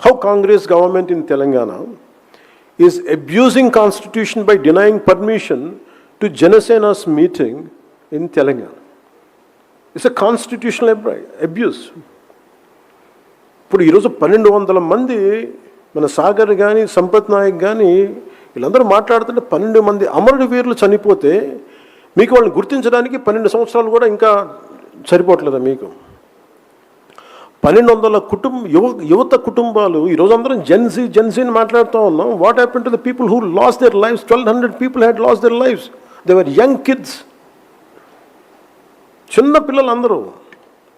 how Congress government in Telangana is abusing constitution by denying permission to Janasena's meeting in Telangana. It's a constitutional abuse. ఇప్పుడు ఈరోజు 1200 మంది మన సాగర్ కానీ సంపత్ నాయక్ కానీ వీళ్ళందరూ మాట్లాడుతుంటే 12 మంది అమరుడు వీరులు చనిపోతే మీకు వాళ్ళని గుర్తించడానికి 12 సంవత్సరాలు కూడా ఇంకా సరిపోవట్లేదా మీకు? 1200 యువత కుటుంబాలు ఈరోజు అందరం జెన్సీని మాట్లాడుతూ ఉన్నాం. What happen to the people who last there lifes? 1200 people had last there lifes. They were young kids, చిన్న పిల్లలు, అందరూ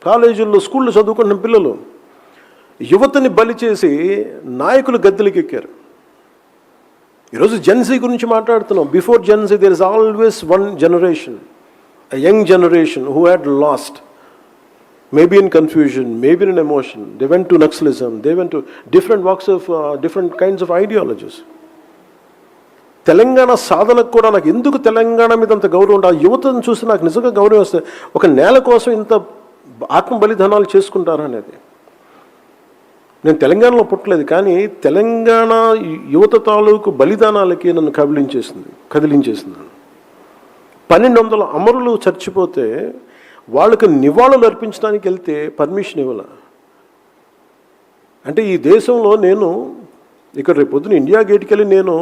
కాలేజీల్లో స్కూల్లో చదువుకుంటున్న పిల్లలు. యువతని బలి చేసి నాయకులు గద్దెలకి ఎక్కారు. ఈరోజు జెన్సీ గురించి మాట్లాడుతున్నాం. Before Gen Z there is always one generation, a young generation who had lost, maybe in confusion, maybe in emotion. They went to Naxalism, they went to different walks of different kinds of ideologies. Telangana సాధనకు కూడా నాకు ఎందుకు తెలంగాణ మీద అంత గౌరవం ఉంటుంది? ఆ యువతను చూసి నాకు నిజంగా గౌరవం వస్తుంది. ఒక నేల కోసం ఇంత ఆత్మ బలిదానాలు చేసుకుంటారా అనేది. నేను తెలంగాణలో పుట్టలేదు, కానీ తెలంగాణ యువత తాలూకు బలిదానాలకి నన్ను కదిలించేసింది. 1200 అమరులు చచ్చిపోతే వాళ్ళకి నివాళులు అర్పించడానికి వెళ్తే పర్మిషన్ ఇవ్వాల. అంటే ఈ దేశంలో నేను ఇక్కడ రేపు పొద్దున ఇండియా గేట్కి వెళ్ళి నేను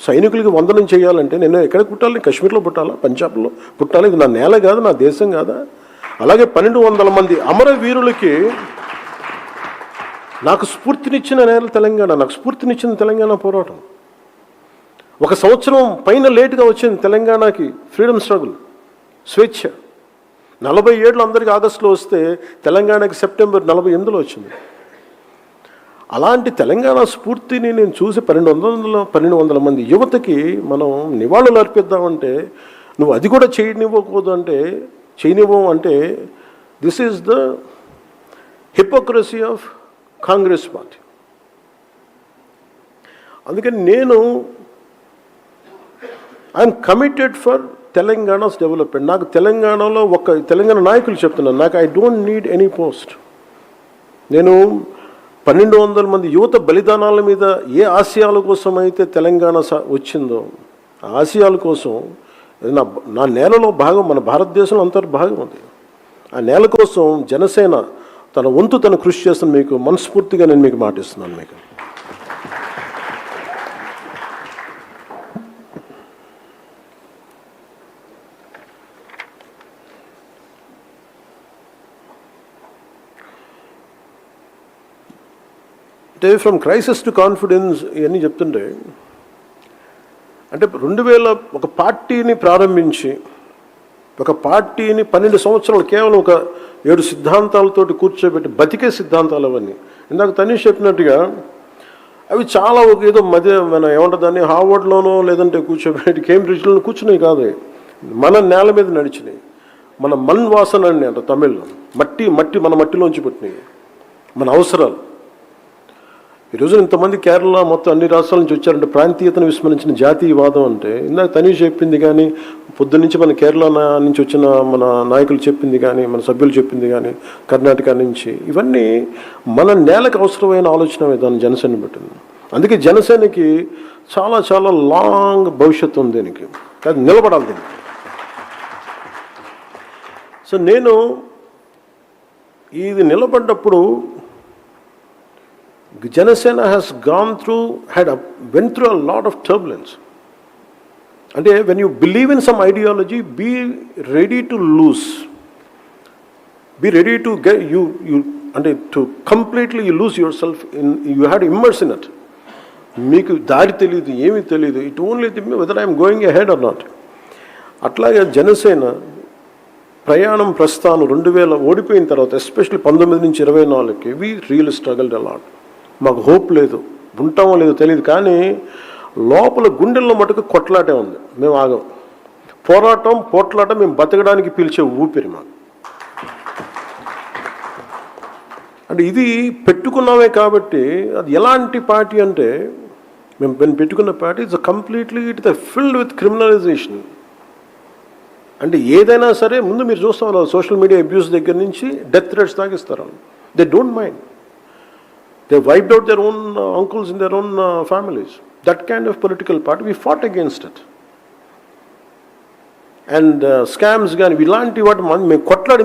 సైనికులకి వందనం చేయాలంటే నేను ఎక్కడ పుట్టాలి? కాశ్మీర్లో పుట్టాలా? పంజాబ్లో పుట్టాలి? ఇది నా నేల కాదు, నా దేశం కాదా? అలాగే 1200 మంది అమరవీరులకి నాకు స్ఫూర్తినిచ్చిన నేల తెలంగాణ, నాకు స్ఫూర్తినిచ్చిన తెలంగాణ పోరాటం. 1 సంవత్సరం పైన లేటుగా వచ్చింది తెలంగాణకి ఫ్రీడమ్ స్ట్రగుల్, స్వేచ్ఛ. 47 అందరికీ ఆగస్టులో వస్తే తెలంగాణకి సెప్టెంబర్ 48లో వచ్చింది. అలాంటి తెలంగాణ స్ఫూర్తిని నేను చూసి 1200 మంది యువతకి మనం నివాళులు అర్పిద్దామంటే నువ్వు అది కూడా చేయనివ్వవు అంటే this is the hypocrisy of Congress party. అందుకని నేను I'm committed for Telangana's development. నాకు తెలంగాణలో తెలంగాణ నాయకులు చెప్తున్నాను, నాకు I don't need any post. నేను 1200 మంది యువత బలిదానాల మీద ఏ ఆశయాల కోసం అయితే తెలంగాణ వచ్చిందో ఆ ఆశయాల కోసం నా నేలలో భాగం, మన భారతదేశంలో అంతర్భాగం ఉంది. ఆ నేల కోసం జనసేన తన వంతు తను కృషి చేస్తున్న మీకు మనస్ఫూర్తిగా నేను మీకు మాటిస్తున్నాను. మీకు అంటే ఫ్రమ్ క్రైసిస్ టు కాన్ఫిడెన్స్ ఇవన్నీ చెప్తుంటే, అంటే 2000 ఒక పార్టీని ప్రారంభించి ఒక పార్టీని 12 సంవత్సరాలు కేవలం ఒక 7 సిద్ధాంతాలతోటి కూర్చోబెట్టి బతికే సిద్ధాంతాలు అవన్నీ. ఇందాక తనీష్ చెప్పినట్టుగా అవి చాలా ఏదో మన ఏమంటారు దాన్ని హార్వర్డ్లోనో లేదంటే కూర్చోబెట్టి కేంబ్రిడ్జ్లోనో కూర్చున్నాయి కాదు, మన నేల మీద నడిచినాయి. మన మన్ వాసన అండి అంట తమిళ్లో, మట్టి మన మట్టిలోంచి పుట్టినాయి మన అవసరాలు. ఈరోజు ఇంతమంది కేరళ మొత్తం అన్ని రాష్ట్రాల నుంచి వచ్చారంటే ప్రాంతీయతను విస్మరించిన జాతీయవాదం అంటే ఇందాక తనీష్ చెప్పింది, కానీ పొద్దున్నుంచి మన కేరళ నుంచి వచ్చిన మన నాయకులు చెప్పింది, కానీ మన సభ్యులు చెప్పింది, కానీ కర్ణాటక నుంచి, ఇవన్నీ మన నేలకు అవసరమైన ఆలోచన విధానం జనసేన పెట్టింది. అందుకే జనసేనకి చాలా చాలా లాంగ్ భవిష్యత్తు ఉంది దీనికి, అది నిలబడాలి దీనికి. సో నేను ఇది నిలబడ్డప్పుడు Janasena has went through a lot of turbulence. And when you believe in some ideology, be ready to lose. Be ready to get to completely you lose yourself you had to immerse in it. Meeku dari teliyadu, emi teliyadu. It only whether I am going ahead or not. అట్లాగే జనసేన ప్రయాణం ప్రస్థానం 2000 ఓడిపోయిన తర్వాత especially 19 నుంచి 24కి వి real struggled a lot. మాకు hope లేదు, ఉంటామో లేదో తెలియదు, కానీ లోపల గుండెల్లో మటుకు కొట్లాటే ఉంది. మేము ఆగం. పోట్లాటం మేము బతకడానికి పిలిచే ఊపిరి మాకు. అంటే ఇది పెట్టుకున్నామే కాబట్టి అది ఎలాంటి పార్టీ అంటే మేము పెట్టుకున్న party it's completely filled with criminalisation. అంటే ఏదైనా సరే ముందు మీరు చూస్తాం సోషల్ మీడియా అబ్యూస్ దగ్గర నుంచి డెత్ థ్రెట్స్ దాకా ఇస్తారు. They don't mind. They wiped out their own uncles in their own families. That kind of political party, we fought against it. And scams కానీ ఇలాంటి వాటి మేము కొట్లాడి